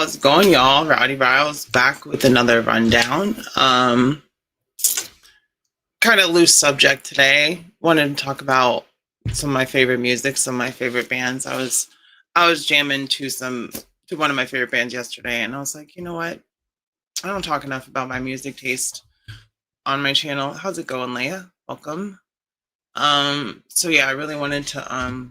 How's it going, y'all? Rowdy Riles back with another rundown. Kind of loose subject today. Wanted to talk about some of my favorite music, some of my favorite bands. I was jamming to one of my favorite bands yesterday, and I was like, you know what? I don't talk enough about my music taste on my channel. How's it going, Leia? Welcome. So yeah, I really wanted to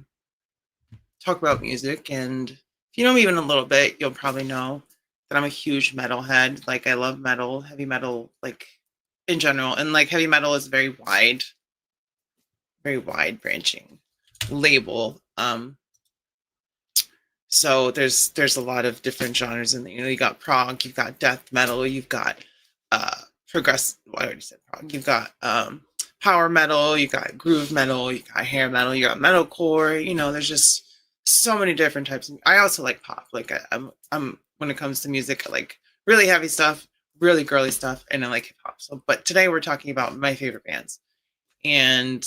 talk about music, and if you know me even a little bit, you'll probably know that I'm a huge metalhead. Like I love metal, heavy metal, like in general, and like heavy metal is very wide branching label. So there's a lot of different genres in there. You know, you got prog, you've got death metal, you've got progressive. Well, I already said prog. You've got power metal, you got groove metal, you got hair metal, you got metalcore. You know, there's just so many different types. I also like pop. Like I'm when it comes to music, I like really heavy stuff, really girly stuff, and I like hip hop. So, but today we're talking about my favorite bands, and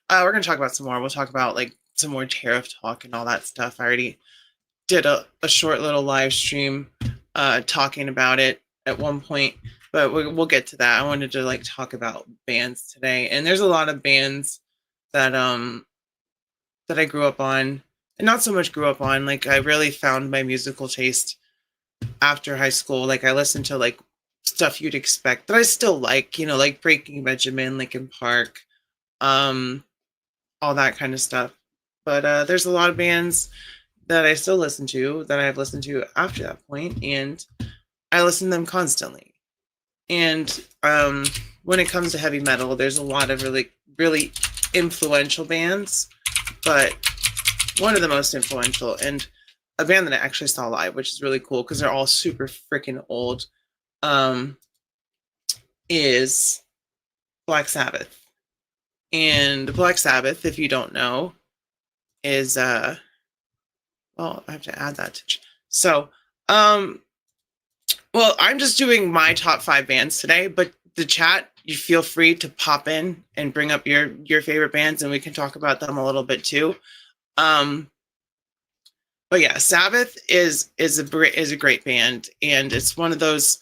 we're gonna talk about some more. We'll talk about like some more tariff talk and all that stuff. I already did a short little live stream talking about it at one point, but we'll get to that. I wanted to like talk about bands today, and there's a lot of bands that that I grew up on, and not so much grew up on. Like I really found my musical taste after high school. Like I listened to like stuff you'd expect that I still like, you know, like Breaking Benjamin, Linkin Park, um, all that kind of stuff. But there's a lot of bands that I still listen to that I've listened to after that point, and I listen to them constantly. And when it comes to heavy metal, there's a lot of really influential bands, but one of the most influential and a band that I actually saw live, which is really cool because they're all super freaking old, is Black Sabbath. And Black Sabbath, if you don't know, is well, I have to add that to so well, I'm just doing my top 5 bands today, but the chat, you feel free to pop in and bring up your favorite bands, and we can talk about them a little bit too. But yeah, Sabbath is a great band, and it's one of those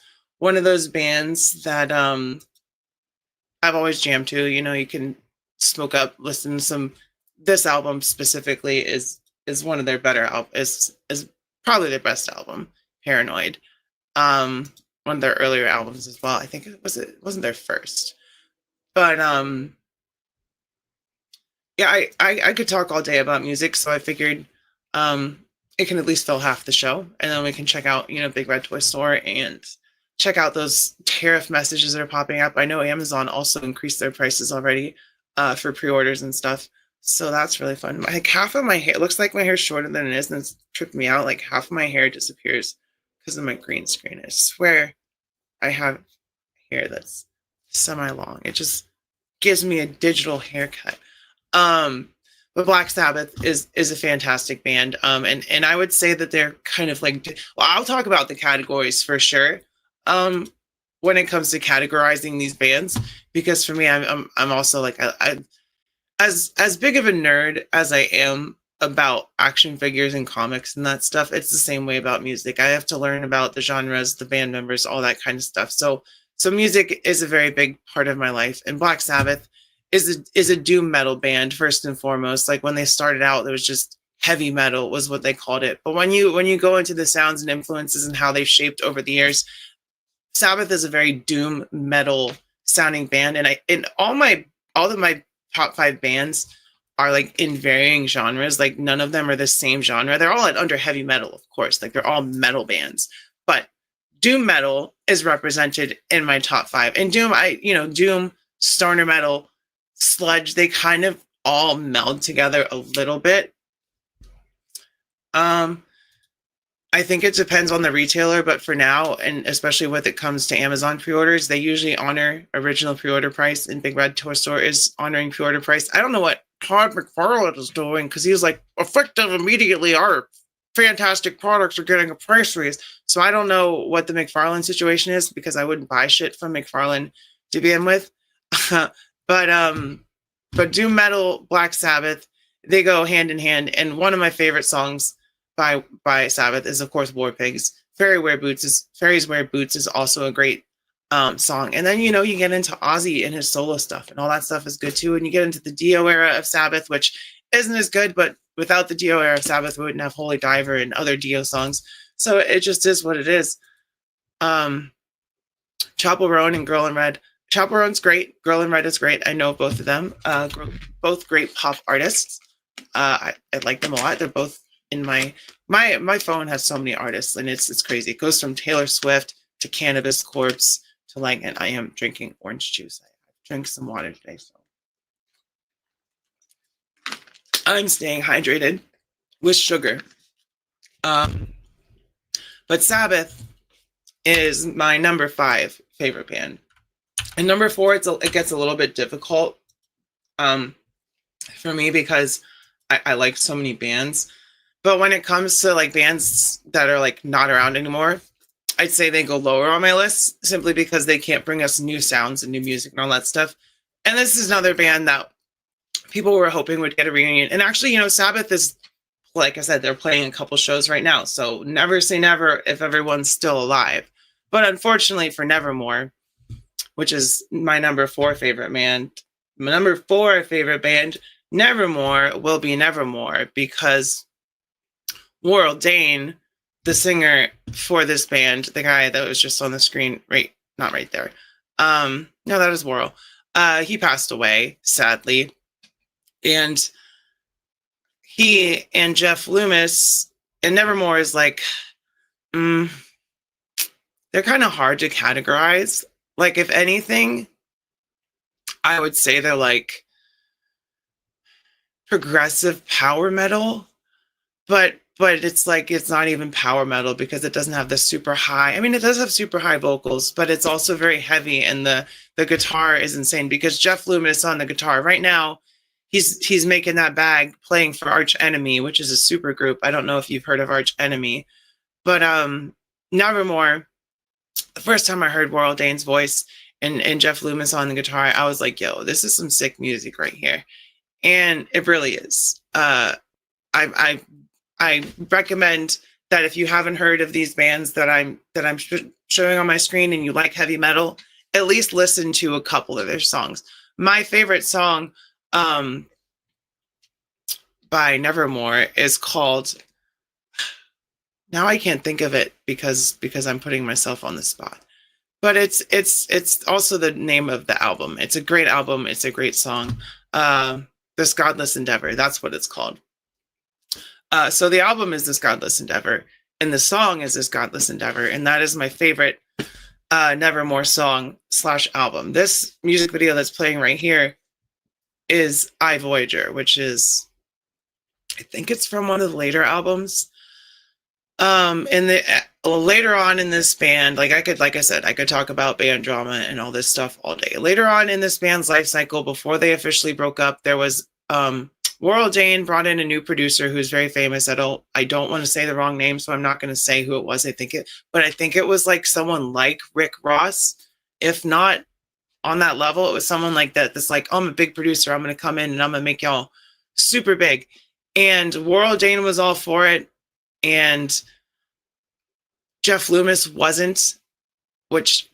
bands that I've always jammed to. You know, you can smoke up, listen to some. This album specifically is one of their better is probably their best album, Paranoid. One of their earlier albums as well. I think it wasn't their first, but yeah, I could talk all day about music, so I figured it can at least fill half the show, and then we can check out, you know, Big Red Toy Store and check out those tariff messages that are popping up. I know Amazon also increased their prices already for pre-orders and stuff, so that's really fun. Like half of my hair, it looks like my hair's shorter than it is, and it's tripped me out. Like half of my hair disappears because of my green screen. I swear I have hair that's semi-long. It just gives me a digital haircut. But Black Sabbath is a fantastic band. And I would say that they're kind of like, well, I'll talk about the categories for sure. When it comes to categorizing these bands, because for me, I'm also like I as big of a nerd as I am about action figures and comics and that stuff, it's the same way about music. I have to learn about the genres, the band members, all that kind of stuff. So music is a very big part of my life, and Black Sabbath is a doom metal band first and foremost. Like when they started out, it was just heavy metal was what they called it. But when you go into the sounds and influences and how they've shaped over the years, Sabbath is a very doom metal sounding band, and all of my top 5 bands are like in varying genres. Like none of them are the same genre. They're all under heavy metal, of course. Like they're all metal bands, but doom metal is represented in my top 5. And doom, stoner metal, sludge, they kind of all meld together a little bit. I think it depends on the retailer, but for now, and especially when it comes to Amazon pre-orders, they usually honor original pre-order price, and Big Red Toy Store is honoring pre-order price. I don't know what Todd McFarlane is doing, because he's like, effective immediately, our fantastic products are getting a price raise. So I don't know what the McFarlane situation is, because I wouldn't buy shit from McFarlane to begin with. But doom metal, Black Sabbath, they go hand in hand. And one of my favorite songs by Sabbath is, of course, War Pigs. Fairies Wear Boots is also a great song. And then, you get into Ozzy and his solo stuff, and all that stuff is good too. And you get into the Dio era of Sabbath, which isn't as good, but without the Dio era of Sabbath, we wouldn't have Holy Diver and other Dio songs. So it just is what it is. Chapel Roan and Girl in Red. Chapel Roan's great. Girl in Red is great. I know both of them. Both great pop artists. I like them a lot. They're both in my phone has so many artists, and it's crazy. It goes from Taylor Swift to Cannabis Corpse to and I am drinking orange juice. I drank some water today, so I'm staying hydrated with sugar. But Sabbath is my number 5 favorite band. And number 4, it gets a little bit difficult for me because I like so many bands. But when it comes to bands that are not around anymore, I'd say they go lower on my list simply because they can't bring us new sounds and new music and all that stuff. And this is another band that people were hoping would get a reunion. And actually, Sabbath is, like I said, they're playing a couple shows right now. So never say never if everyone's still alive. But unfortunately for Nevermore, which is my number 4 favorite band, my number 4 favorite band, Nevermore will be Nevermore because Warrell Dane, the singer for this band, the guy that was just on the screen, not right there. No, that is Warrell. He passed away, sadly. And he and Jeff Loomis, and Nevermore is they're kind of hard to categorize. If anything, I would say they're progressive power metal, but it's not even power metal because it doesn't have the super high. I mean, it does have super high vocals, but it's also very heavy, and the guitar is insane because Jeff Loomis on the guitar right now, he's making that bag playing for Arch Enemy, which is a super group. I don't know if you've heard of Arch Enemy, but Nevermore, the first time I heard Warrell Dane's voice and Jeff Loomis on the guitar, I was like, yo, this is some sick music right here. And it really is. I recommend that if you haven't heard of these bands that I'm showing on my screen and you like heavy metal, at least listen to a couple of their songs. My favorite song by Nevermore is called, now I can't think of it because I'm putting myself on the spot. But it's also the name of the album. It's a great album. It's a great song. This Godless Endeavor. That's what it's called. So the album is This Godless Endeavor, and the song is This Godless Endeavor, and that is my favorite Nevermore song / album. This music video that's playing right here is I, Voyager, which is, I think it's from one of the later albums. And later on in this band, like I said, I could talk about band drama and all this stuff all day. Later on in this band's life cycle, before they officially broke up, there was Warrell Dane brought in a new producer who's very famous. I don't want to say the wrong name, so I'm not going to say who it was. I think it was someone like Rick Ross, if not on that level. It was someone like that. That's oh, I'm a big producer. I'm going to come in and I'm going to make y'all super big. And Warrell Dane was all for it. And Jeff Loomis wasn't, which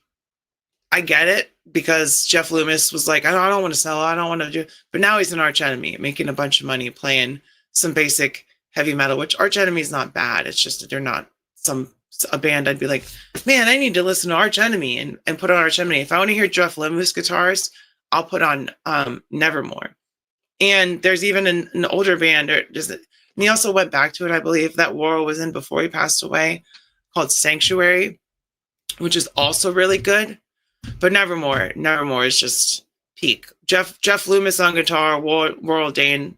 I get it, because Jeff Loomis was I don't want to sell, I don't want to do, but now he's an Arch Enemy, making a bunch of money playing some basic heavy metal, which Arch Enemy is not bad. It's just that they're not a band I'd be like, man, I need to listen to Arch Enemy and put on Arch Enemy. If I want to hear Jeff Loomis guitars, I'll put on Nevermore. And there's even an older band, and he also went back to it, I believe, that Warrell was in before he passed away, called Sanctuary, which is also really good. But Nevermore is just peak. Jeff Loomis on guitar, Warrell Dane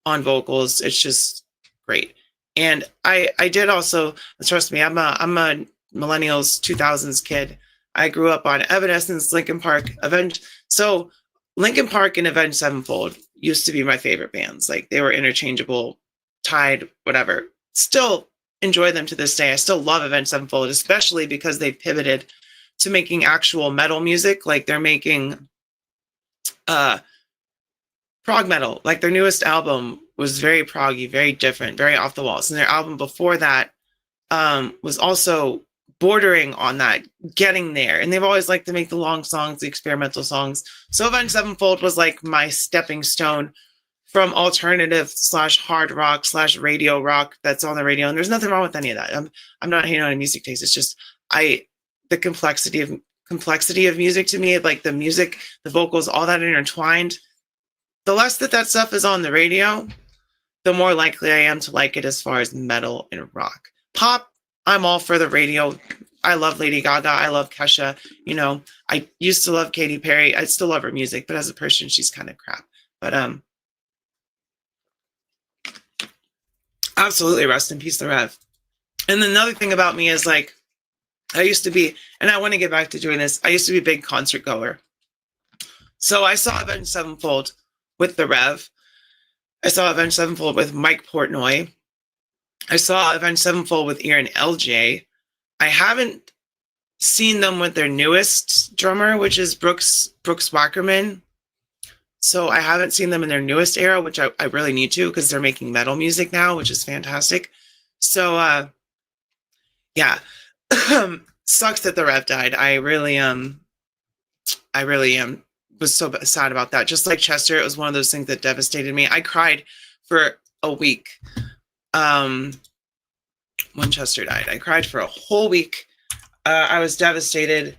on vocals. It's just great. And I did also, trust me, I'm a millennials 2000s kid. I grew up on Evanescence, Linkin Park, Avenged. So Linkin Park and Avenged Sevenfold used to be my favorite bands. They were interchangeable, tied, whatever. Still enjoy them to this day. I still love Avenged Sevenfold, especially because they pivoted to making actual metal music. They're making prog metal. Their newest album was very proggy, very different, very off the walls. And their album before that, was also bordering on that, getting there. And they've always liked to make the long songs, the experimental songs. So Avenged Sevenfold was like my stepping stone from alternative / hard rock / radio rock that's on the radio. And there's nothing wrong with any of that. I'm not hating on a music taste. It's just the complexity of music to me, like the music, the vocals, all that intertwined. The less that stuff is on the radio, the more likely I am to like it as far as metal and rock. Pop, I'm all for the radio. I love Lady Gaga. I love Kesha. You know, I used to love Katy Perry. I still love her music, but as a person, she's kind of crap. But absolutely, rest in peace, the Rev. And another thing about me is like, I used to be, and I want to get back to doing this, I used to be a big concert goer. So I saw Avenged Sevenfold with the Rev. I saw Avenged Sevenfold with Mike Portnoy. I saw Avenged Sevenfold with Ian LJ. I haven't seen them with their newest drummer, which is Brooks Wackerman. So I haven't seen them in their newest era, which I really need to, because they're making metal music now, which is fantastic. So yeah. Sucks that the Rev died. I really was so sad about that. Just like Chester, it was one of those things that devastated me. I cried for a week when Chester died. I cried for a whole week. I was devastated.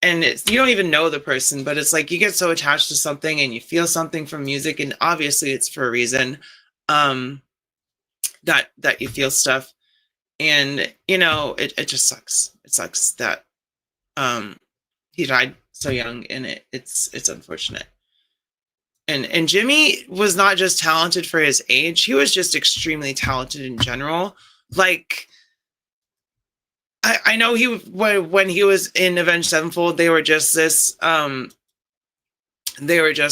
And you don't even know the person, but it's like you get so attached to something and you feel something from music, and obviously it's for a reason that you feel stuff. And, you know, it just sucks. It sucks that he died so young, and it's unfortunate. And Jimmy was not just talented for his age. He was just extremely talented in general. Like, I know when he was in Avenged Sevenfold, they were just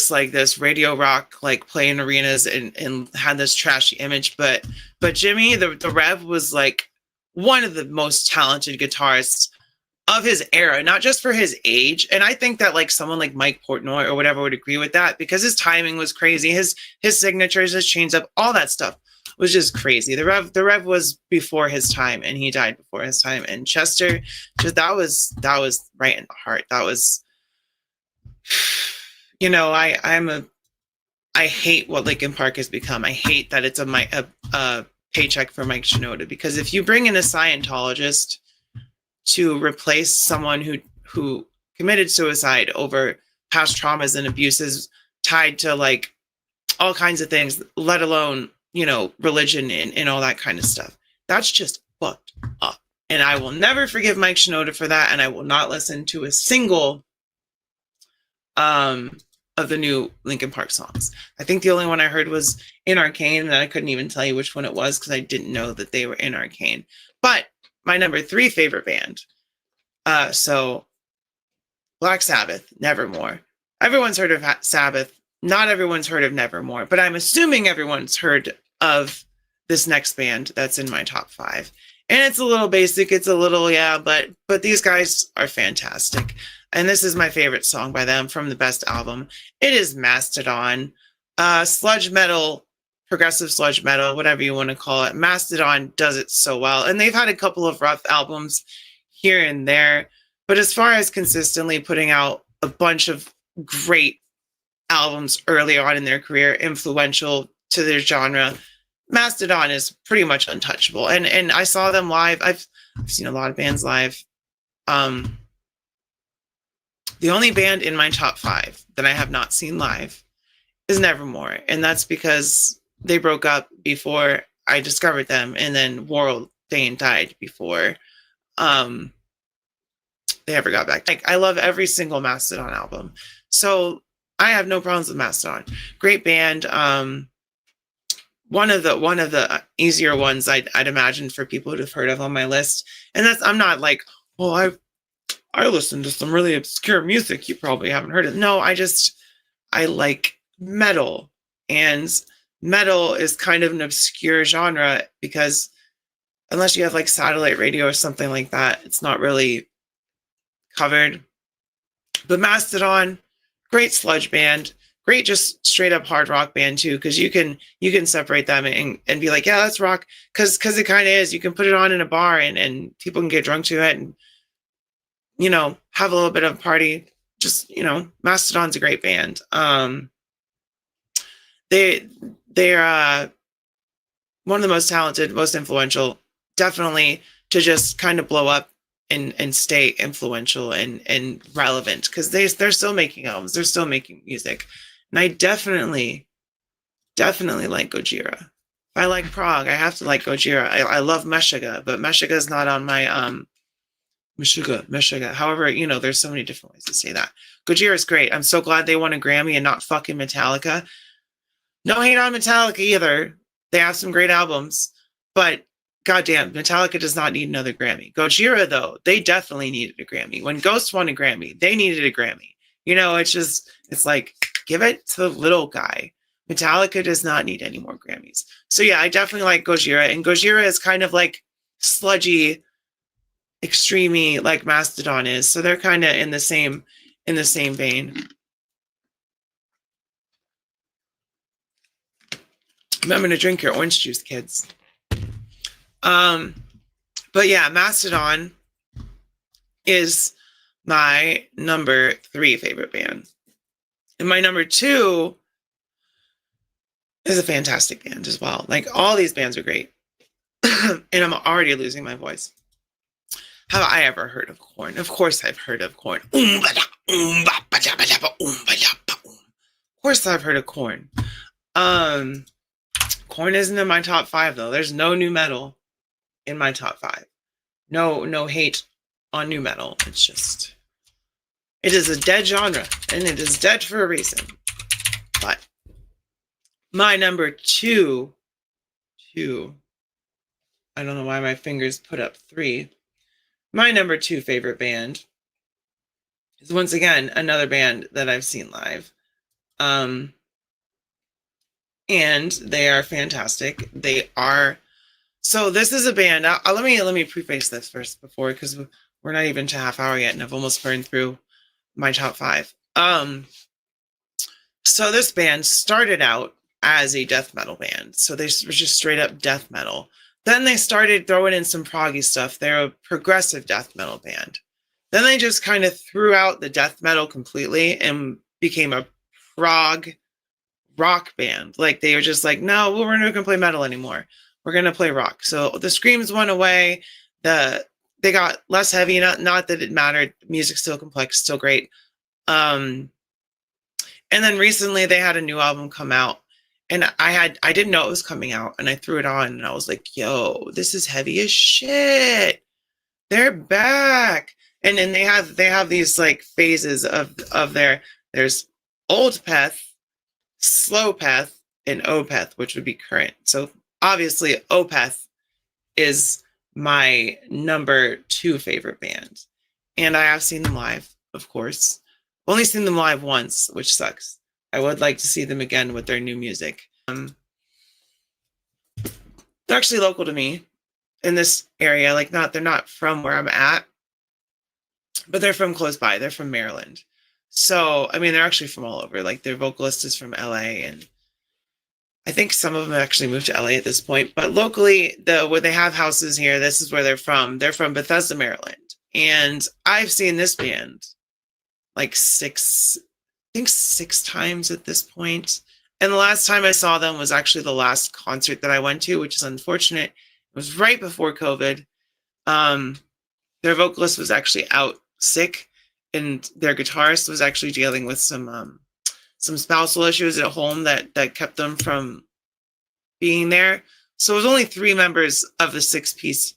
like this radio rock, like playing arenas and had this trashy image. But Jimmy, the Rev, was like one of the most talented guitarists of his era, not just for his age. And I think that like someone like Mike Portnoy or whatever would agree with that, because his timing was crazy. His signatures, his change up, all that stuff was just crazy. The Rev was before his time, and he died before his time. And Chester, just that was right in the heart. That was, you know, I hate what Linkin Park has become. I hate that it's a paycheck for Mike Shinoda, because if you bring in a Scientologist to replace someone who committed suicide over past traumas and abuses tied to like all kinds of things, let alone, you know, religion and all that kind of stuff, that's just fucked up. And I will never forgive Mike Shinoda for that, and I will not listen to a single of the new Linkin Park songs. I think the only one I heard was In Arcane, and I couldn't even tell you which one it was because I didn't know that they were in Arcane. But my number 3 favorite band, so Black Sabbath, Nevermore. Everyone's heard of Sabbath. Not everyone's heard of Nevermore, but I'm assuming everyone's heard of this next band that's in my top 5. And it's a little basic. It's a little, yeah, but these guys are fantastic. And this is my favorite song by them from the best album. It is Mastodon. Sludge metal, progressive sludge metal, whatever you want to call it. Mastodon does it so well. And they've had a couple of rough albums here and there. But as far as consistently putting out a bunch of great albums early on in their career, influential to their genre, Mastodon is pretty much untouchable. And I saw them live. I've seen a lot of bands live. The only band in my top 5 that I have not seen live is Nevermore. And that's because they broke up before I discovered them. And then Warrell Dane died before they ever got back. Like, I love every single Mastodon album. So I have no problems with Mastodon. Great band. One of the easier ones I'd imagine for people to have heard of on my list. And that's, I'm not like, well, I listen to some really obscure music you probably haven't heard of. No, I like metal. And metal is kind of an obscure genre because unless you have like satellite radio or something like that, it's not really covered. But Mastodon, great sludge band, great just straight up hard rock band too, because you can separate them and be like, yeah, that's rock, because it kind of is. You can put it on in a bar and people can get drunk to it and have a little bit of a party. Just Mastodon's a great band. They're one of the most talented, most influential, definitely, to just kind of blow up and stay influential and relevant, because they're still making albums, they're still making music. And I definitely like Gojira. If I like prog, I have to like Gojira. I love Meshuggah, but Meshuggah is not on my Meshuggah. However, there's so many different ways to say that. Gojira is great. I'm so glad they won a Grammy and not fucking Metallica. No hate on Metallica either. They have some great albums, but goddamn, Metallica does not need another Grammy. Gojira, though, they definitely needed a Grammy. When Ghost won a Grammy, they needed a Grammy. It's like, give it to the little guy. Metallica does not need any more Grammys. So yeah, I definitely like Gojira, and Gojira is kind of like sludgy, extremey, like Mastodon is. So they're kind of in the same vein. I'm going to drink your orange juice, kids. But yeah, Mastodon is my number 3 favorite band. And my number 2 is a fantastic band as well. Like, all these bands are great. And I'm already losing my voice. Have I ever heard of Korn? Of course I've heard of Korn. Of course I've heard of Korn. Korn isn't in my top 5, though. There's no nu metal in my top 5. No hate on nu metal. It is a dead genre, and it is dead for a reason. But my number 2, I don't know why my fingers put up 3. My number 2 favorite band is, once again, another band that I've seen live. And they are fantastic. So this is a band. Let me preface this first because we're not even to half hour yet, and I've almost burned through my top 5. So this band started out as a death metal band. So they were just straight up death metal. Then they started throwing in some proggy stuff. They're a progressive death metal band. Then they just kind of threw out the death metal completely and became a prog rock band. Like, they were just like, no, we're not going to play metal anymore. We're going to play rock. So the screams went away. They got less heavy. Not that it mattered. Music's still complex, still great. And then recently they had a new album come out, and I didn't know it was coming out, and I threw it on, and I was like, yo, this is heavy as shit. They're back. And then they have these like phases of there's Oldpeth, Slowpeth, and Opeth, which would be current. So obviously Opeth is my number 2 favorite band. And I have seen them live, of course. Only seen them live once, which sucks. I would like to see them again with their new music. They're actually local to me in this area. Like, they're not from where I'm at, but they're from close by. They're from Maryland. So, I mean, they're actually from all over. Like, their vocalist is from LA, and I think some of them actually moved to LA at this point. But locally, where they have houses here, this is where they're from. They're from Bethesda, Maryland. And I've seen this band like 6 times at this point. And the last time I saw them was actually the last concert that I went to, which is unfortunate. It was right before COVID. Their vocalist was actually out sick, and their guitarist was actually dealing with some spousal issues at home that kept them from being there. So it was only 3 members of the 6-piece.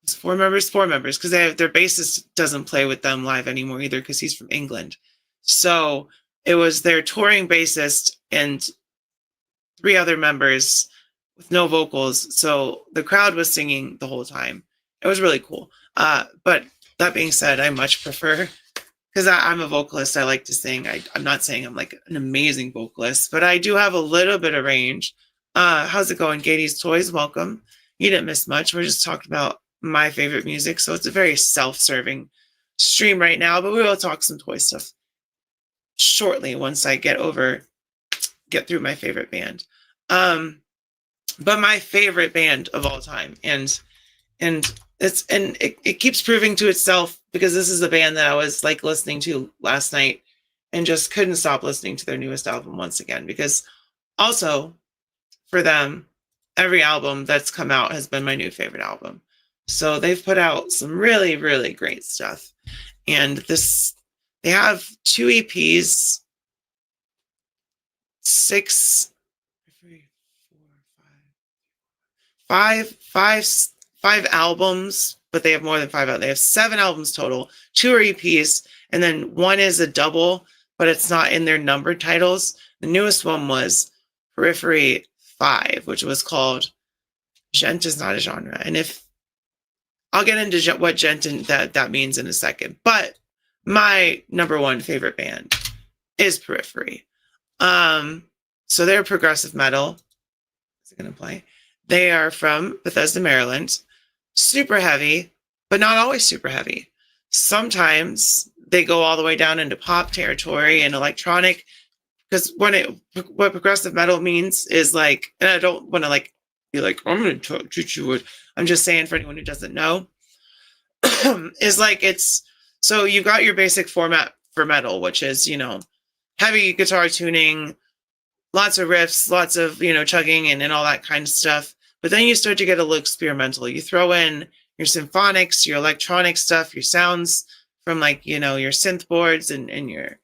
It's 4 members, because their bassist doesn't play with them live anymore either, because he's from England. So it was their touring bassist and 3 other members with no vocals. So the crowd was singing the whole time. It was really cool. But that being said, I much prefer, because I'm a vocalist, I like to sing. I'm not saying I'm like an amazing vocalist, but I do have a little bit of range. How's it going, Gatie's Toys? Welcome. You didn't miss much. We're just talking about my favorite music. So it's a very self-serving stream right now, but we will talk some toy stuff shortly once I get over get through my favorite band. But my favorite band of all time, and it keeps proving to itself, because this is a band that I was like listening to last night and just couldn't stop listening to their newest album once again, because also for them, every album that's come out has been my new favorite album. So they've put out some really, really great stuff. And they have 2 EPs, 6, 3, 4, 5 albums, but they have more than 5 out. They have 7 albums total. 2 are EPs, and then 1 is a double, but it's not in their numbered titles. The newest one was Periphery 5, which was called Gent is Not a Genre. And if I'll get into what gent that means in a second. But my number 1 favorite band is Periphery. So they're progressive metal. Is it going to play? They are from Bethesda, Maryland. Super heavy, but not always super heavy. Sometimes they go all the way down into pop territory and electronic, because what progressive metal means is like, and I don't want to like be like, I'm going to treat you with, I'm just saying for anyone who doesn't know, is like, it's, so you've got your basic format for metal, which is, heavy guitar tuning, lots of riffs, lots of, chugging and all that kind of stuff. But then you start to get a little experimental. You throw in your symphonics, your electronic stuff, your sounds from like, your synth boards and your,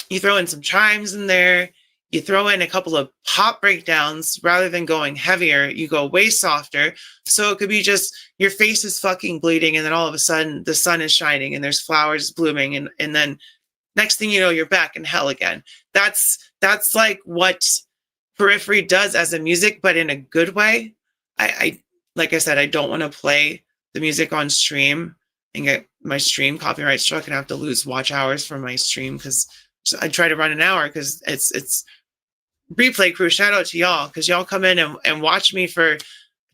you throw in some chimes in there. You throw in a couple of pop breakdowns. Rather than going heavier, you go way softer. So it could be just your face is fucking bleeding, and then all of a sudden the sun is shining and there's flowers blooming, and then next thing you know, you're back in hell again. That's like what Periphery does as a music, but in a good way. I like I said, I don't want to play the music on stream and get my stream copyright struck and have to lose watch hours from my stream, because I try to run an hour, because it's replay crew. Shout out to y'all, because y'all come in and watch me for a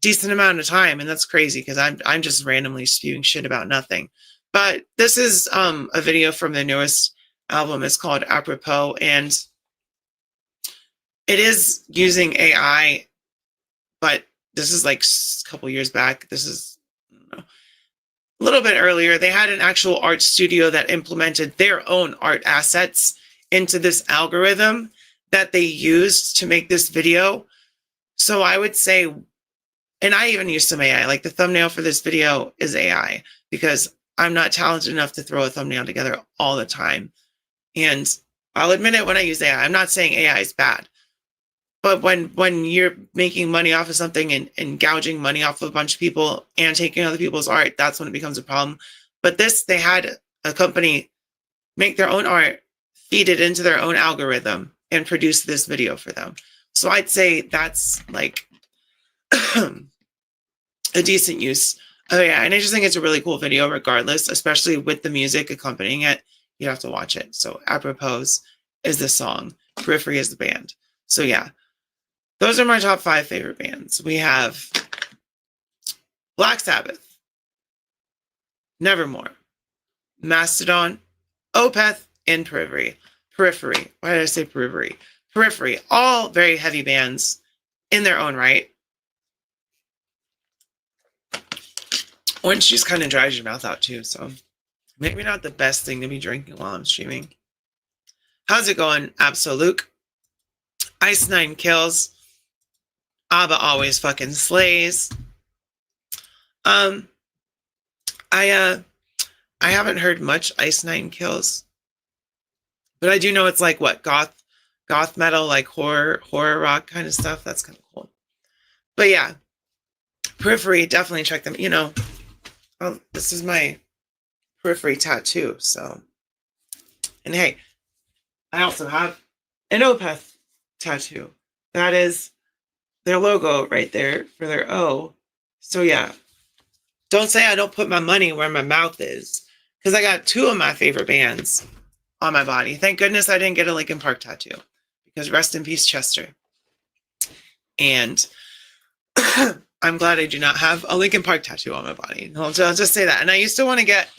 decent amount of time, and that's crazy, because I'm just randomly spewing shit about nothing. But this is a video from their newest album. It's called Apropos, and it is using AI, but this is like a couple years back. This is, I don't know, a little bit earlier. They had an actual art studio that implemented their own art assets into this algorithm that they used to make this video. So I would say, and I even used some AI, like the thumbnail for this video is AI, because I'm not talented enough to throw a thumbnail together all the time. And I'll admit it when I use AI. I'm not saying AI is bad. But when you're making money off of something and gouging money off of a bunch of people and taking other people's art, that's when it becomes a problem. But they had a company make their own art, feed it into their own algorithm, and produce this video for them. So I'd say that's like a decent use. Oh yeah, and I just think it's a really cool video regardless, especially with the music accompanying it. You have to watch it. So Apropos is the song, Periphery is the band. So yeah, those are my top 5 favorite bands. We have Black Sabbath, Nevermore, Mastodon, Opeth, and Periphery. Why did I say Periphery? Periphery, all very heavy bands in their own right. Orange juice kind of dries your mouth out too, so maybe not the best thing to be drinking while I'm streaming. How's it going, Absolute? Ice Nine Kills. ABBA always fucking slays. I haven't heard much Ice Nine Kills, but I do know it's like what, goth metal, like horror rock kind of stuff. That's kind of cool. But yeah, Periphery, definitely check them. This is my Periphery tattoo. So, and hey, I also have an Opeth tattoo. That is their logo right there for their O. So yeah, don't say I don't put my money where my mouth is, because I got 2 of my favorite bands on my body. Thank goodness I didn't get a Linkin Park tattoo, because rest in peace, Chester. And I'm glad I do not have a Linkin Park tattoo on my body. I'll just say that. And I used to want to get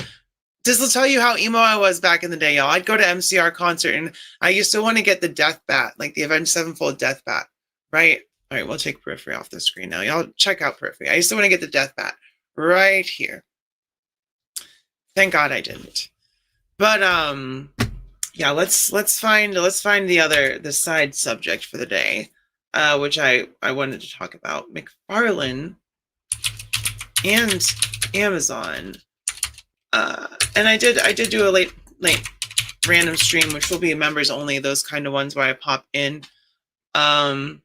This will tell you how emo I was back in the day, y'all. I'd go to MCR concert and I used to want to get the Death Bat, like the Avenged Sevenfold Death Bat, right? All right, we'll take Periphery off the screen now. Y'all check out Periphery. I used to want to get the Death Bat right here. Thank God I didn't. But yeah, let's find the side subject for the day, which I wanted to talk about. McFarlane and Amazon. And I did do a late random stream, which will be members only, those kind of ones where I pop in. And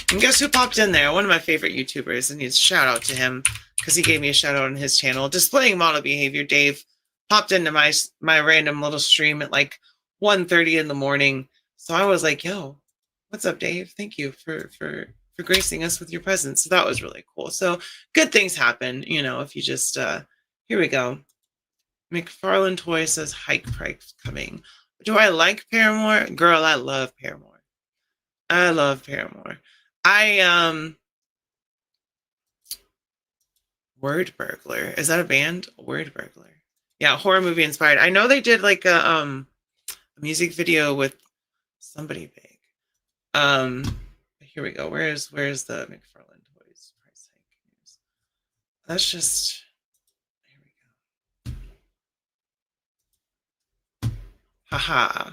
guess who popped in there? One of my favorite YouTubers, and shout out to him because he gave me a shout out on his channel. Displaying Model Behavior, Dave popped into my random little stream at like 1:30 in the morning. So I was like, yo, what's up, Dave? Thank you for gracing us with your presence. So that was really cool. So good things happen, if you just here we go. McFarlane Toy says hike price coming. Do I like Paramore? Girl, I love Paramore. I love Paramore. Word Burglar. Is that a band? Word Burglar. Yeah, horror movie inspired. I know they did like a music video with somebody big. Here we go. Where's the McFarlane Toys price hike news? That's just, here we go. Haha.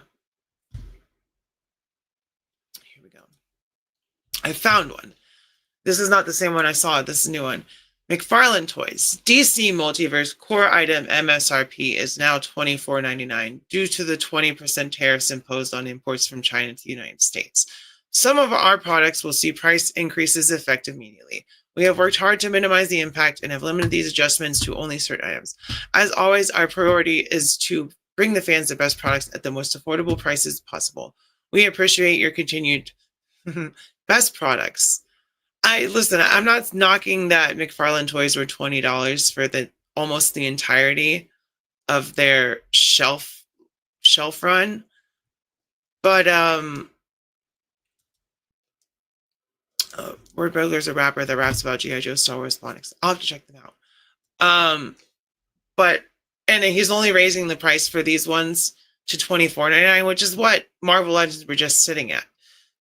Here we go. I found one. This is not the same one I saw. This is a new one. McFarlane Toys. DC Multiverse core item MSRP is now $24.99 due to the 20% tariffs imposed on imports from China to the United States. Some of our products will see price increases effective immediately. We have worked hard to minimize the impact and have limited these adjustments to only certain items. As always, our priority is to bring the fans the best products at the most affordable prices possible. We appreciate your continued best products. Listen, I'm not knocking that McFarlane Toys were $20 for almost the entirety of their shelf run. But Word Burglar's a rapper that raps about G.I. Joe, Star Wars, phonics. I'll have to check them out. And he's only raising the price for these ones to $24.99, which is what Marvel Legends were just sitting at.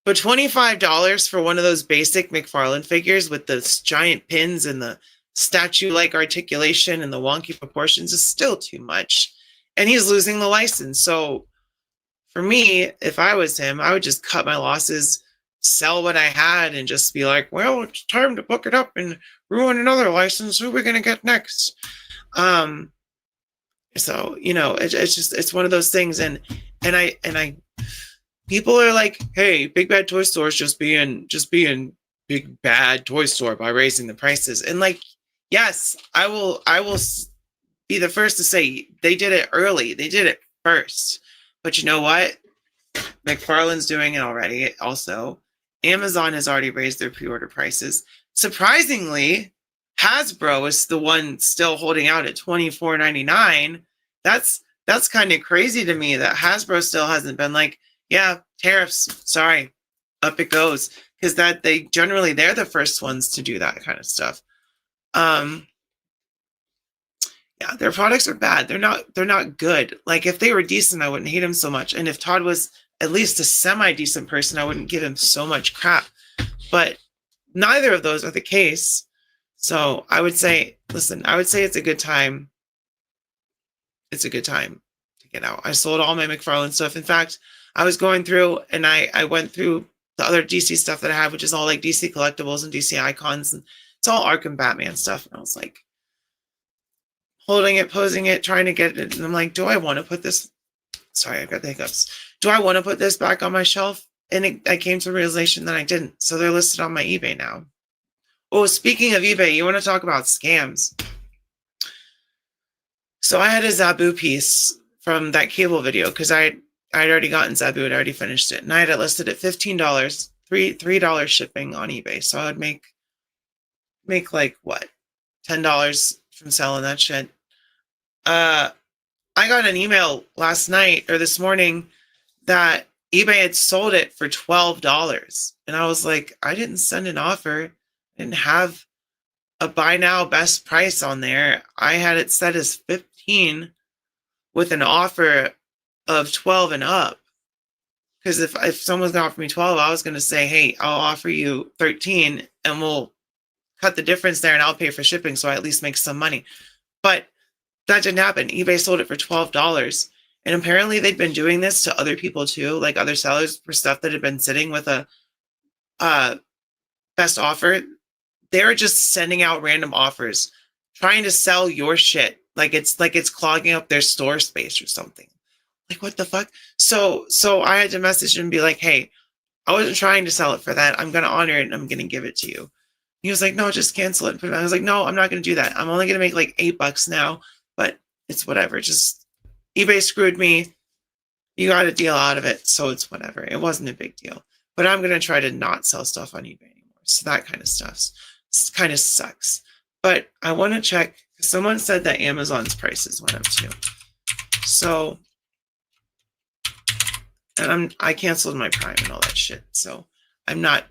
But $25 for one of those basic McFarlane figures with the giant pins and the statue-like articulation and the wonky proportions is still too much. And he's losing the license. So for me, if I was him, I would just cut my losses, sell what I had, and just be like, well, it's time to book it up and ruin another license. Who are we going to get next? So, it's one of those things. And I people are like, hey, Big Bad Toy Store is just being Big Bad Toy Store by raising the prices. And like, yes, I will be the first to say they did it early. They did it first. But you know what? McFarlane's doing it already. Also, Amazon has already raised their pre-order prices. Surprisingly, Hasbro is the one still holding out at $24.99. That's kind of crazy to me that Hasbro still hasn't been like, yeah, tariffs, sorry, up it goes. Because they're the first ones to do that kind of stuff. Yeah, their products are bad. They're not good. Like if they were decent, I wouldn't hate them so much. And if Todd was at least a semi-decent person, I wouldn't give him so much crap. But neither of those are the case. So I would say it's a good time. It's a good time to get out. I sold all my McFarlane stuff. In fact, I was going through and I went through the other DC stuff that I have, which is all like DC collectibles and DC icons, and it's all Arkham Batman stuff. And I was like holding it, posing it, trying to get it. And I'm like, do I want to put this? Sorry, I've got the hiccups. Do I want to put this back on my shelf? And I came to a realization that I didn't. So they're listed on my eBay now. Oh, speaking of eBay, you want to talk about scams? So I had a Zabu piece from that cable video because I'd already gotten Zabu, I'd already finished it, and I had it listed at $15, $3 shipping on eBay. So I would make like what, $10 from selling that shit. I got an email last night or this morning that eBay had sold it for $12, and I was like, I didn't send an offer. I didn't have a buy now best price on there. I had it set as 15 with an offer of 12 and up. Because if someone's gonna offer me 12, I was gonna say, hey, I'll offer you 13 and we'll cut the difference there and I'll pay for shipping so I at least make some money. But that didn't happen. eBay sold it for $12. And apparently they'd been doing this to other people too, like other sellers for stuff that had been sitting with a best offer. They're just sending out random offers, trying to sell your shit. Like it's clogging up their store space or something. Like, what the fuck? So I had to message him and be like, hey, I wasn't trying to sell it for that. I'm going to honor it and I'm going to give it to you. He was like, no, just cancel it. I was like, no, I'm not going to do that. I'm only going to make like $8 now, but it's whatever. Just eBay screwed me. You got a deal out of it. So it's whatever. It wasn't a big deal, but I'm going to try to not sell stuff on eBay anymore. So that kind of stuff kind of sucks, but I want to check. Someone said that Amazon's prices went up too. So, and I canceled my Prime and all that shit. So I'm not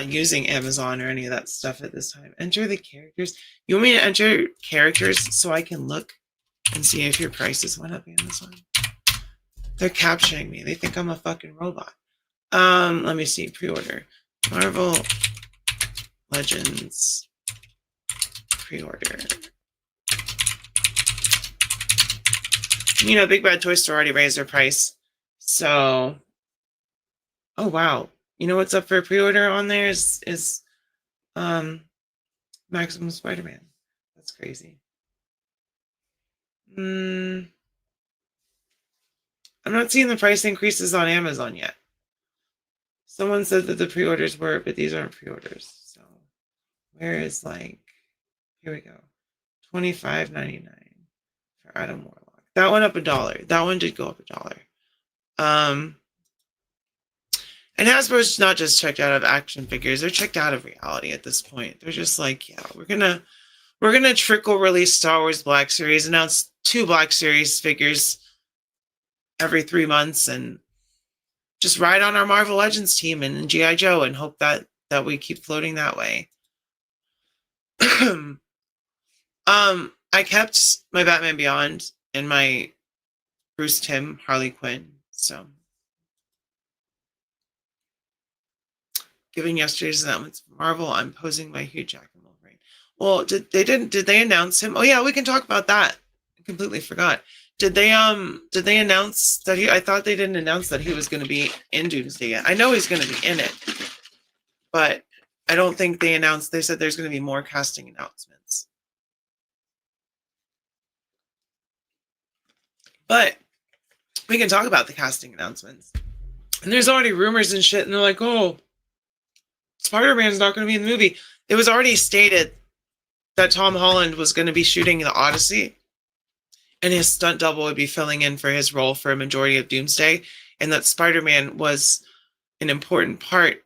using Amazon or any of that stuff at this time. Enter the characters. You want me to enter characters so I can look and see if your prices went up, Amazon? They're capturing me. They think I'm a fucking robot. Let me see. Pre-order. Marvel Legends pre-order. You know, Big Bad Toy Store already raised their price. So, oh wow. You know what's up for pre-order on there is Maximum Spider-Man. That's crazy. I'm not seeing the price increases on Amazon yet. Someone said that the pre-orders were, but these aren't pre-orders. So where is, like, here we go. $25.99 for Adam Warlock. That went up $1. That one did go up $1. And Hasbro's not just checked out of action figures, they're checked out of reality at this point. They're just like, yeah, we're gonna trickle release Star Wars Black Series, announce 2 Black Series figures every 3 months, and just ride on our Marvel Legends team and G.I. Joe and hope that we keep floating that way. I kept my Batman Beyond and my Bruce Timm Harley Quinn, so given yesterday's announcements from Marvel, I'm posing my Hugh Jackman Wolverine. Well, did they announce him? Oh yeah, we can talk about that. I completely forgot. Did they announce that I thought they didn't announce that he was going to be in Doomsday yet. I know he's going to be in it, but I don't think they announced. They said there's going to be more casting announcements. But we can talk about the casting announcements. And there's already rumors and shit, and they're like, oh, Spider-Man's not going to be in the movie. It was already stated that Tom Holland was going to be shooting the Odyssey, and his stunt double would be filling in for his role for a majority of Doomsday, and that Spider-Man was an important part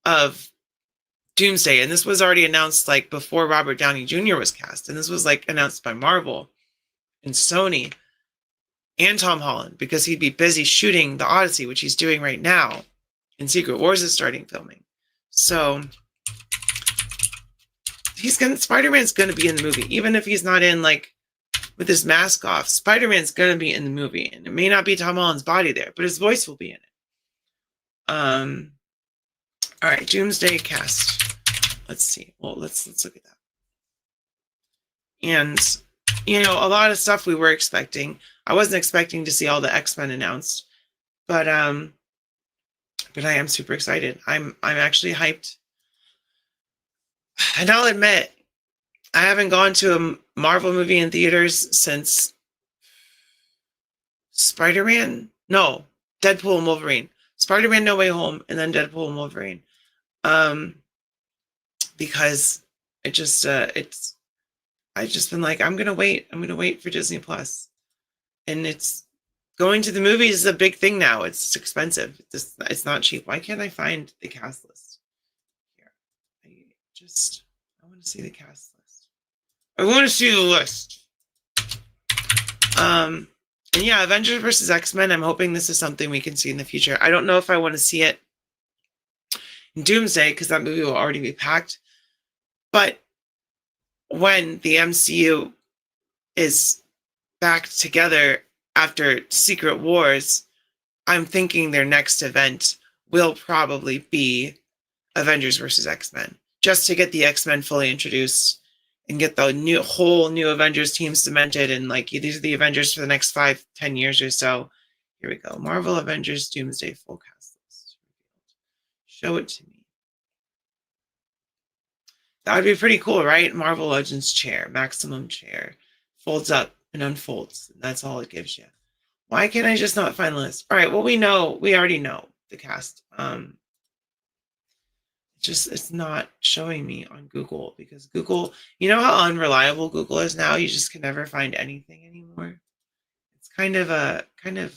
of Doomsday. And this was already announced like before Robert Downey Jr. was cast, and this was like announced by Marvel and Sony and Tom Holland, because he'd be busy shooting the Odyssey, which he's doing right now, and Secret Wars is starting filming. So Spider-Man's gonna be in the movie, even if he's not in, like, with his mask off. Spider-Man's gonna be in the movie, and it may not be Tom Holland's body there, but his voice will be in it. All right, Doomsday cast. Let's see. Well, let's look at that. And you know, a lot of stuff we were expecting. I wasn't expecting to see all the X-Men announced, but I am super excited. I'm actually hyped. And I'll admit, I haven't gone to a Marvel movie in theaters since Spider-Man. No, Deadpool and Wolverine. Spider-Man No Way Home, and then Deadpool and Wolverine. Because I just been like, I'm gonna wait for Disney Plus, and it's going to the movies is a big thing now. It's expensive. It's not cheap. Why can't I find the cast list here? I want to see the cast list. I want to see the list. And yeah, Avengers versus X-Men. I'm hoping this is something we can see in the future. I don't know if I want to see it in Doomsday, because that movie will already be packed. But when the MCU is back together after Secret Wars, I'm thinking their next event will probably be Avengers versus X-Men, just to get the X-Men fully introduced and get the whole new Avengers team cemented. And like, these are the Avengers for the next 5-10 years or so. Here we go. Marvel Avengers Doomsday full cast list. Show it to me. That would be pretty cool, right? Marvel Legends chair, maximum chair, folds up and unfolds. That's all it gives you. Why can't I just not find the list? All right, well, we already know the cast. It's not showing me on Google, because Google, you know how unreliable Google is now? You just can never find anything anymore. It's kind of a pain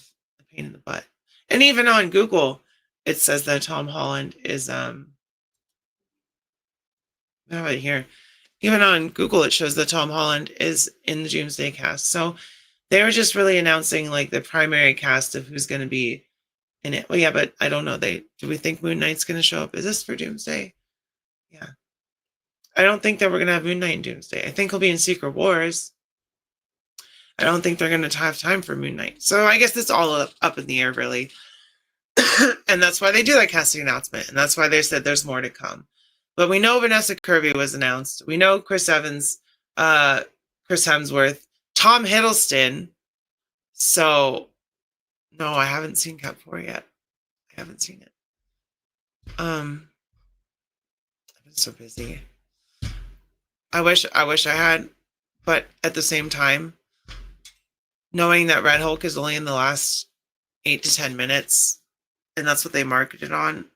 in the butt. And even on Google, it says that Tom Holland is right here. Even on Google, it shows that Tom Holland is in the Doomsday cast. So they were just really announcing like the primary cast of who's going to be in it. Well, yeah, but I don't know. Do we think Moon Knight's going to show up? Is this for Doomsday? Yeah. I don't think that we're going to have Moon Knight in Doomsday. I think he'll be in Secret Wars. I don't think they're going to have time for Moon Knight. So I guess it's all up in the air, really. And that's why they do that casting announcement. And that's why they said there's more to come. But we know Vanessa Kirby was announced. We know Chris Evans, Chris Hemsworth, Tom Hiddleston. So, no, I haven't seen Cap 4 yet. I haven't seen it. I've been so busy. I wish I had, but at the same time, knowing that Red Hulk is only in the last 8 to 10 minutes, and that's what they marketed on,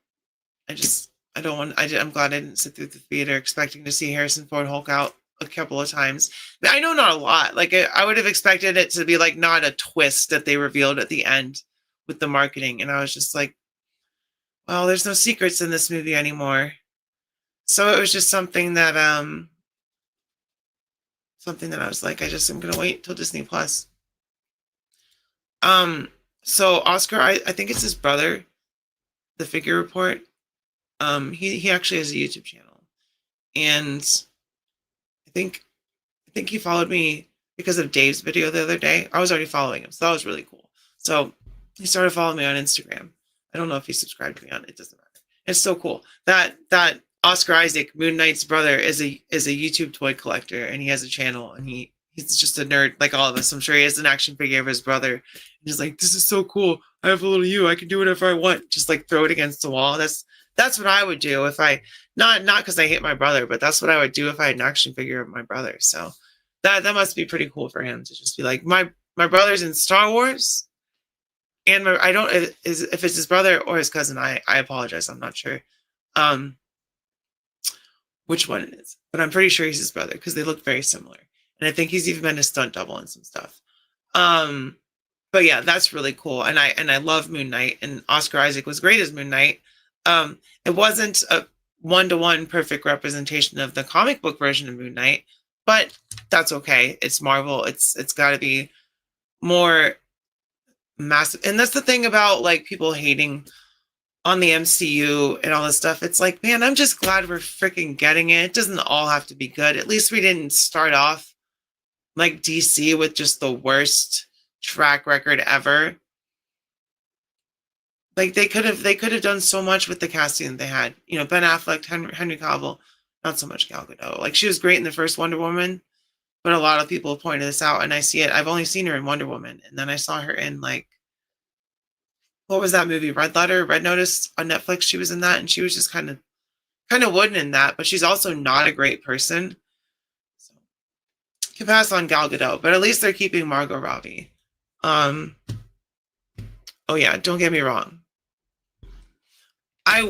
I'm glad I didn't sit through the theater expecting to see Harrison Ford Hulk out a couple of times. I know not a lot. Like, I would have expected it to be like not a twist that they revealed at the end with the marketing. And I was just like, well, there's no secrets in this movie anymore. So it was just something that I was like, I'm going to wait till Disney Plus. So Oscar, I think it's his brother, the Figure Report. He actually has a YouTube channel, and I think he followed me because of Dave's video the other day. I was already following him, so that was really cool. So he started following me on Instagram. I don't know if he subscribed to me on it. It doesn't matter. It's so cool that Oscar Isaac, Moon Knight's brother, is a YouTube toy collector, and he has a channel, and he's just a nerd like all of us. I'm sure he has an action figure of his brother. And he's like, this is so cool. I have a little you. I can do whatever I want. Just like throw it against the wall. That's what I would do if I, not because I hate my brother, but that's what I would do if I had an action figure of my brother. So that must be pretty cool for him to just be like, my brother's in Star Wars, and if it's his brother or his cousin, I apologize. I'm not sure which one it is, but I'm pretty sure he's his brother because they look very similar. And I think he's even been a stunt double in some stuff. But yeah, that's really cool. And I love Moon Knight, and Oscar Isaac was great as Moon Knight. It wasn't a one-to-one perfect representation of the comic book version of Moon Knight, but that's okay. It's Marvel. It's got to be more massive. And that's the thing about like people hating on the MCU and all this stuff. It's like, man, I'm just glad we're freaking getting it. It doesn't all have to be good. At least we didn't start off like DC with just the worst track record ever. Like they could have done so much with the casting that they had. You know, Ben Affleck, Henry Cavill, not so much Gal Gadot. Like, she was great in the first Wonder Woman, but a lot of people pointed this out, and I see it. I've only seen her in Wonder Woman, and then I saw her in like, what was that movie? Red Notice on Netflix. She was in that, and she was just kind of wooden in that, but she's also not a great person. So can pass on Gal Gadot, but at least they're keeping Margot Robbie. Oh yeah, don't get me wrong. I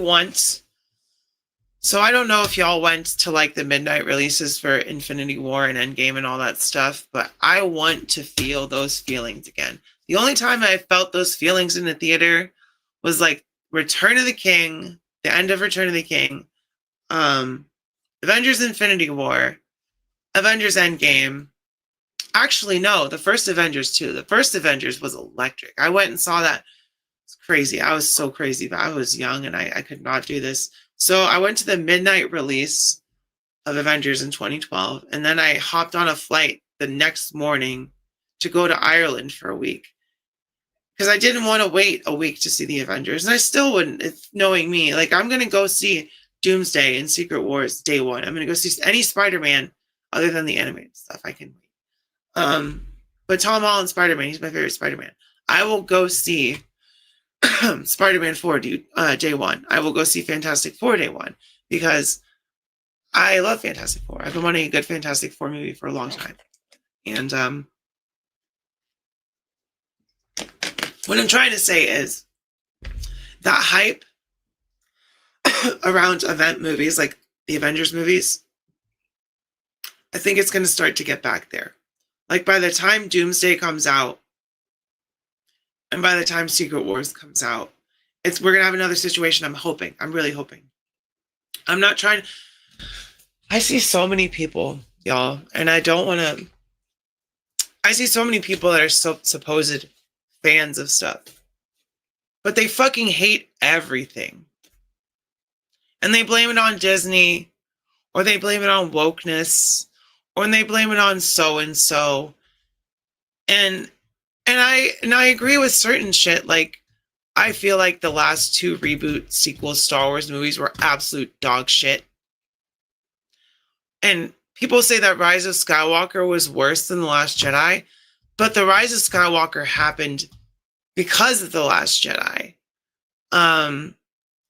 don't know if y'all went to like the midnight releases for Infinity War and Endgame and all that stuff, but I want to feel those feelings again. The only time I felt those feelings in the theater was like Return of the King, the end of Return of the King, Avengers Infinity War, Avengers Endgame. Actually, no, the first Avengers too. The first Avengers was electric. I went and saw that. It's crazy. I was so crazy, but I was young and I could not do this. So I went to the midnight release of Avengers in 2012. And then I hopped on a flight the next morning to go to Ireland for a week because I didn't want to wait a week to see the Avengers. And I still wouldn't, if knowing me. Like, I'm going to go see Doomsday and Secret Wars day one. I'm going to go see any Spider-Man other than the animated stuff. I can wait. But Tom Holland Spider-Man, he's my favorite Spider-Man. I will go see Spider-Man 4 day one. I will go see Fantastic Four day one because I love Fantastic Four. I've been wanting a good Fantastic Four movie for a long time. And what I'm trying to say is that hype around event movies like the Avengers movies, I think it's going to start to get back there. Like by the time Doomsday comes out and by the time Secret Wars comes out, we're going to have another situation. I'm really hoping. I'm not trying to. I see so many people, y'all, and I don't want to. I see so many people that are supposed fans of stuff, but they fucking hate everything. And they blame it on Disney, or they blame it on wokeness, or they blame it on so-and-so. And I agree with certain shit. Like, I feel like the last two reboot sequel Star Wars movies were absolute dog shit. And people say that Rise of Skywalker was worse than The Last Jedi, but The Rise of Skywalker happened because of The Last Jedi.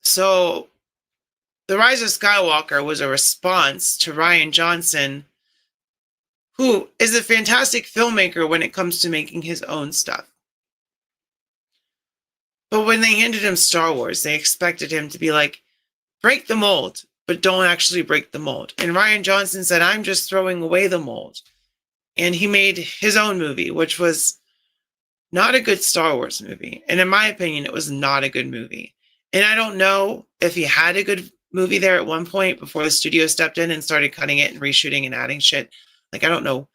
So The Rise of Skywalker was a response to Rian Johnson, who is a fantastic filmmaker when it comes to making his own stuff. But when they handed him Star Wars, they expected him to be like, break the mold, but don't actually break the mold. And Rian Johnson said, I'm just throwing away the mold. And he made his own movie, which was not a good Star Wars movie. And in my opinion, it was not a good movie. And I don't know if he had a good movie there at one point before the studio stepped in and started cutting it and reshooting and adding shit. Like, I don't know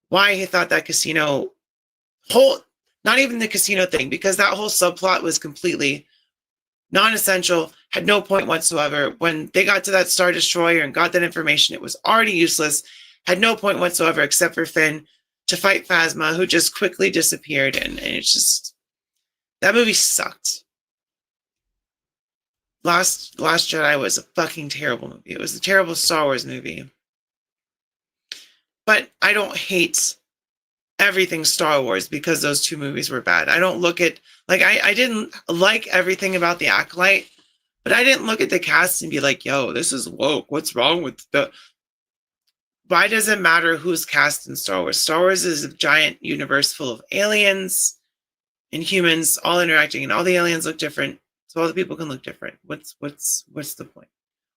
why he thought that casino not even the casino thing, because that whole subplot was completely non-essential, had no point whatsoever. When they got to that Star Destroyer and got that information, it was already useless, had no point whatsoever except for Finn to fight Phasma, who just quickly disappeared. And it's just, that movie sucked. Last Jedi was a fucking terrible movie. It was a terrible Star Wars movie. But I don't hate everything Star Wars because those two movies were bad. I don't look at, like, I didn't like everything about The Acolyte, but I didn't look at the cast and be like, yo, this is woke. What's wrong with the... Why does it matter who's cast in Star Wars? Star Wars is a giant universe full of aliens and humans all interacting, and all the aliens look different, so all the people can look different. What's the point?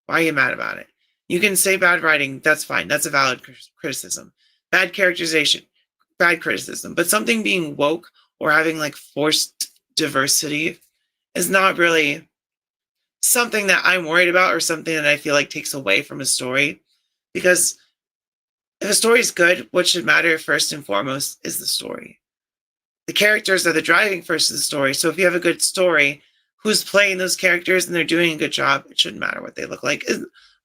Why are you mad about it? You can say bad writing, that's fine. That's a valid criticism. Bad characterization, bad criticism. But something being woke or having like forced diversity is not really something that I'm worried about or something that I feel like takes away from a story. Because if a story is good, what should matter first and foremost is the story. The characters are the driving force of the story. So if you have a good story, who's playing those characters and they're doing a good job, it shouldn't matter what they look like.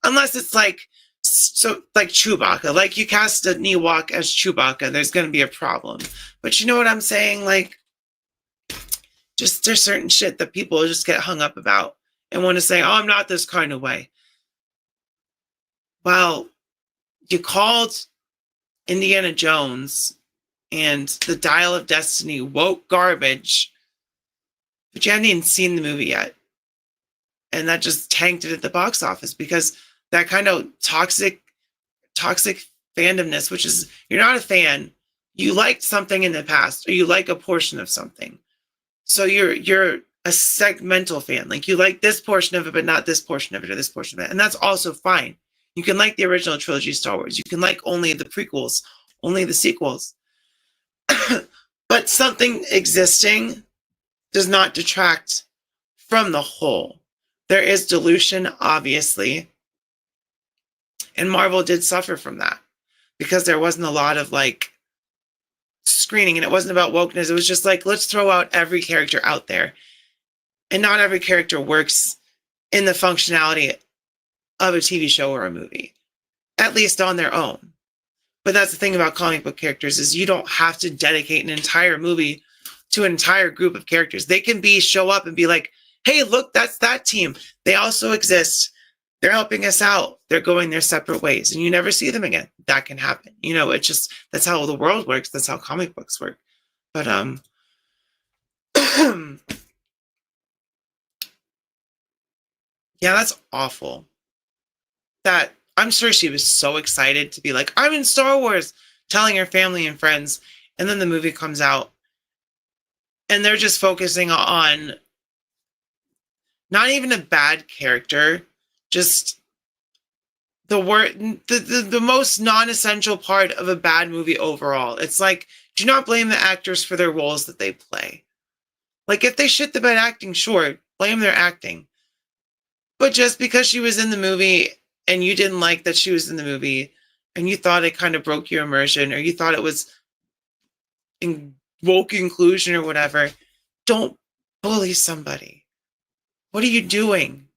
Unless it's like Chewbacca. Like, you cast an Ewok as Chewbacca, there's going to be a problem. But you know what I'm saying? Like, just there's certain shit that people just get hung up about and want to say, oh, I'm not this kind of way. Well, you called Indiana Jones and the Dial of Destiny woke garbage, but you haven't even seen the movie yet. And that just tanked it at the box office because that kind of toxic fandomness, which is, you're not a fan, you liked something in the past, or you like a portion of something. So you're a segmental fan. Like, you like this portion of it, but not this portion of it or this portion of it. And that's also fine. You can like the original trilogy Star Wars. You can like only the prequels, only the sequels. But something existing does not detract from the whole. There is dilution, obviously. And Marvel did suffer from that because there wasn't a lot of like screening, and it wasn't about wokeness. It was just like, let's throw out every character out there. And not every character works in the functionality of a TV show or a movie. at least on their own. But that's the thing about comic book characters is you don't have to dedicate an entire movie to an entire group of characters. They can show up and be like, hey, look, that's that team. They also exist. They're helping us out. They're going their separate ways and you never see them again. That can happen. It's just, that's how the world works. That's how comic books work. But, yeah, that's awful. That I'm sure she was so excited to be like, I'm in Star Wars, telling her family and friends. And then the movie comes out and they're just focusing on not even a bad character, just the most non-essential part of a bad movie overall. It's like, do not blame the actors for their roles that they play. Like, if they shit the bed acting, sure, blame their acting. But just because she was in the movie and you didn't like that she was in the movie and you thought it kind of broke your immersion or you thought it was woke inclusion or whatever, don't bully somebody. What are you doing?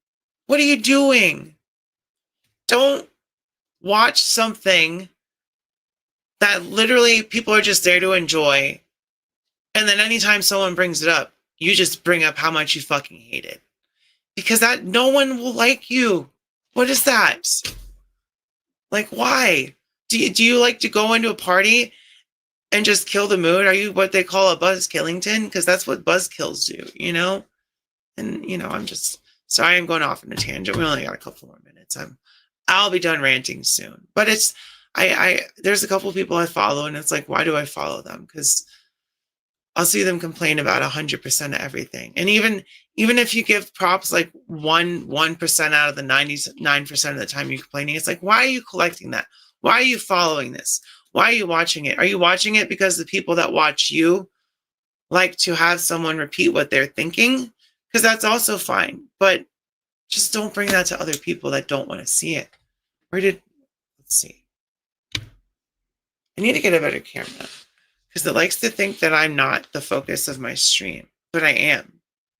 What are you doing? Don't watch something that literally people are just there to enjoy. And then anytime someone brings it up, you just bring up how much you fucking hate it. Because that no one will like you. What is that? Like, why? Do you like to go into a party and just kill the mood? Are you what they call a Buzz Killington? Because that's what Buzz kills do, And, I'm just sorry I'm going off on a tangent. We only got a couple more minutes. I'll be done ranting soon. But it's there's a couple people I follow and it's like, why do I follow them? Because I'll see them complain about 100% of everything. And even if you give props like 1% out of the 99% of the time you're complaining, it's like, why are you collecting that? Why are you following this? Why are you watching it? Are you watching it because the people that watch you like to have someone repeat what they're thinking? Because that's also fine. But just don't bring that to other people that don't want to see it. Let's see. I need to get a better camera. Because it likes to think that I'm not the focus of my stream, but I am.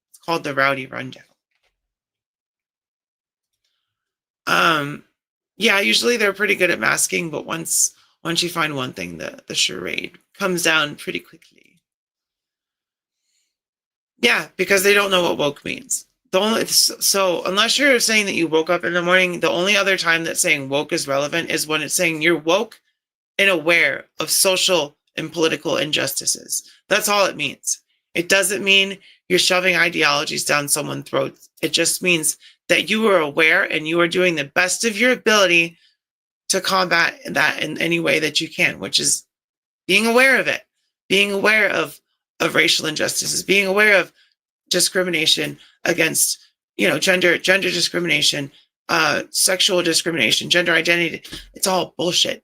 It's called the Rowdy Rundown. Yeah, usually they're pretty good at masking, but once you find one thing, the charade comes down pretty quickly. Yeah, because they don't know what woke means. So unless you're saying that you woke up in the morning, the only other time that saying woke is relevant is when it's saying you're woke and aware of social and political injustices. That's all it means. It doesn't mean you're shoving ideologies down someone's throats. It just means that you are aware and you are doing the best of your ability to combat that in any way that you can, which is being aware of it, being aware of racial injustices, being aware of discrimination against, gender discrimination, sexual discrimination, gender identity. It's all bullshit.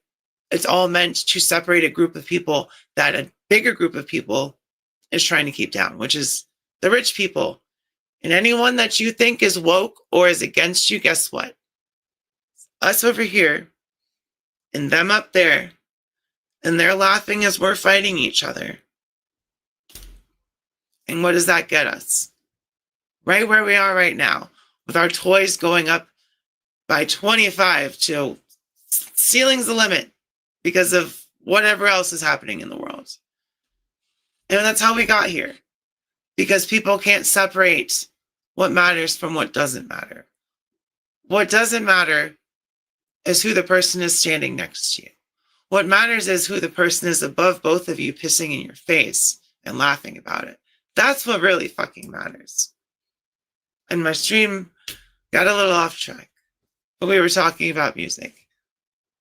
It's all meant to separate a group of people that a bigger group of people is trying to keep down, which is the rich people. And anyone that you think is woke or is against you, guess what? Us over here and them up there. And they're laughing as we're fighting each other. And what does that get us? Right where we are right now, with our toys going up by 25 to ceiling's the limit because of whatever else is happening in the world. And that's how we got here. Because people can't separate what matters from what doesn't matter. What doesn't matter is who the person is standing next to you. What matters is who the person is above both of you pissing in your face and laughing about it. That's what really fucking matters. And my stream got a little off track. But we were talking about music.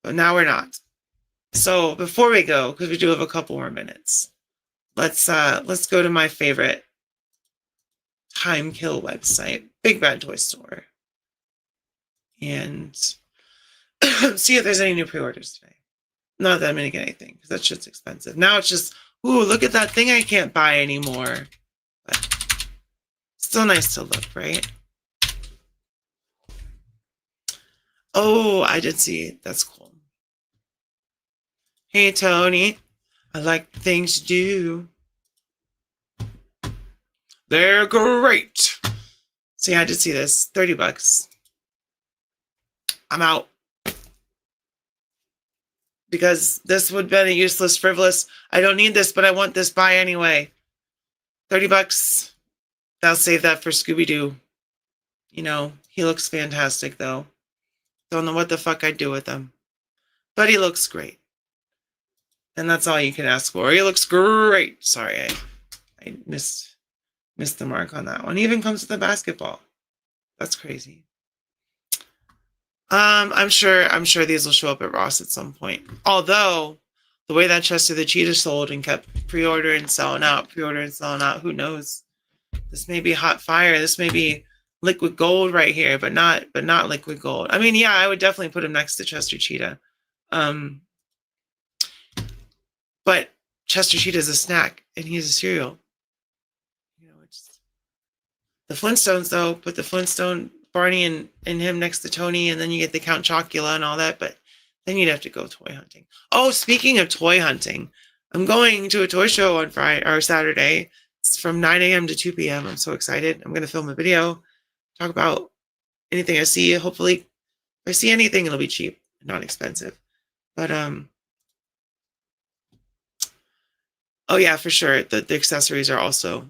But now we're not. So before we go, because we do have a couple more minutes, let's go to my favorite time kill website, Big Bad Toy Store, and see if there's any new pre-orders today. Not that I'm gonna get anything because that shit's expensive. Now it's just, ooh, look at that thing I can't buy anymore. But still nice to look, right? Oh, I did see it. That's cool. Hey, Tony. I like things to do. They're great. See, I did see this. $30. I'm out. because this would have been a useless, frivolous, I don't need this, but I want this buy anyway. $30. I'll save that for Scooby-Doo. You know, he looks fantastic, though. Don't know what the fuck I'd do with him. But he looks great. And that's all you can ask for. He looks great. Sorry, I missed the mark on that one. He even comes with a basketball. That's crazy. I'm sure these will show up at Ross at some point. Although the way that Chester the Cheetah sold and kept pre-ordering, selling out, who knows? This may be hot fire. This may be liquid gold right here, but not liquid gold. I mean, yeah, I would definitely put him next to Chester Cheetah. But Chester Cheetah is a snack and he's a cereal. You know, it's the Flintstones though, put the Flintstone Barney and him next to Tony, and then you get the Count Chocula and all that, but then you'd have to go toy hunting. Oh, speaking of toy hunting, I'm going to a toy show on Friday or Saturday. It's from 9 a.m. to 2 p.m. I'm so excited. I'm going to film a video, talk about anything I see. Hopefully, if I see anything, it'll be cheap, not expensive. But, oh yeah, for sure. The accessories are also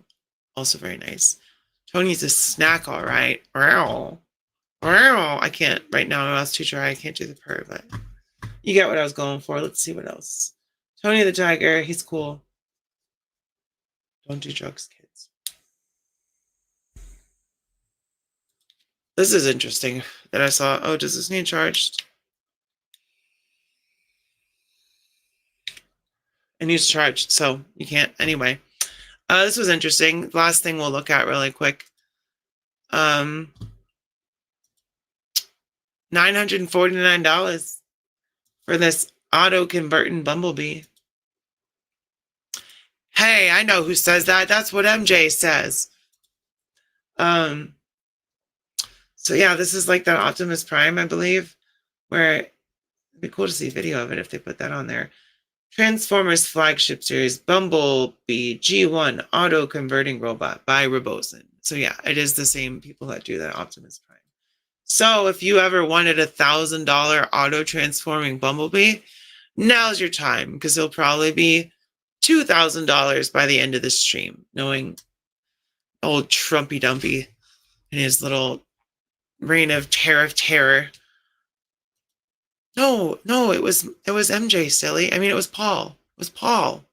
very nice. Tony's a snack, all right. I can't right now. I was too dry. I can't do the purr, but you get what I was going for. Let's see what else. Tony the Tiger, he's cool. Don't do drugs, kids. This is interesting that I saw. Oh, does this need charged? It needs charged, so you can't. Anyway, this was interesting. Last thing we'll look at really quick. $949 for this auto-converting Bumblebee. Hey, I know who says that. That's what MJ says. So yeah, this is like that Optimus Prime, I believe, where it'd be cool to see a video of it if they put that on there. Transformers flagship series, Bumblebee G1 auto-converting robot by Robosen. So yeah, it is the same people that do that Optimus Prime. So if you ever wanted $1,000 auto-transforming Bumblebee, now's your time, because it'll probably be $2,000 by the end of the stream, knowing old Trumpy Dumpy and his little reign of terror. No, it was MJ, silly. I mean, it was Paul. It was Paul.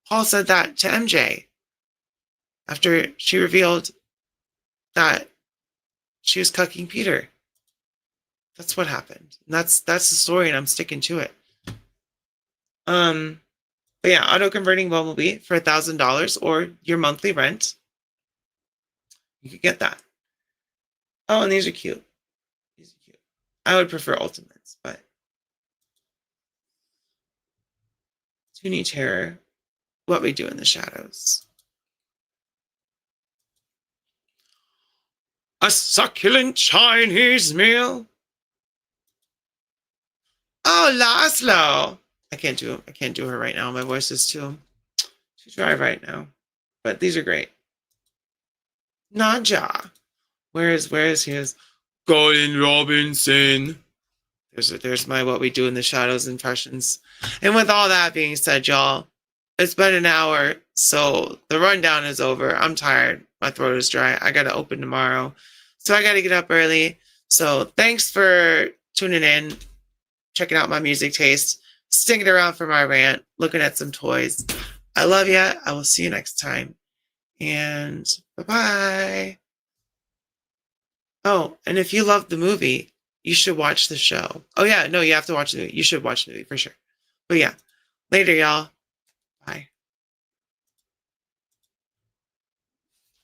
Paul said that to MJ after she revealed that she was cucking Peter. That's what happened. And that's the story, and I'm sticking to it. But yeah, auto-converting Bumblebee for $1,000 or your monthly rent. You could get that. Oh, and these are cute. I would prefer Ultimates, but Toonie Terror, What We Do in the Shadows. A succulent Chinese meal. Oh, Laszlo. I can't do her right now. My voice is too dry right now. But these are great. Naja. Where is his Colin Robinson? There's my What We Do in the Shadows impressions. And with all that being said, y'all, it's been an hour, so the rundown is over. I'm tired. My throat is dry. I got to open tomorrow. So I got to get up early. So thanks for tuning in, checking out my music taste, sticking around for my rant, looking at some toys. I love you. I will see you next time. And bye-bye. Oh, and if you love the movie, you should watch the show. Oh, yeah. No, you have to watch the movie. You should watch the movie for sure. But yeah. Later, y'all. Bye.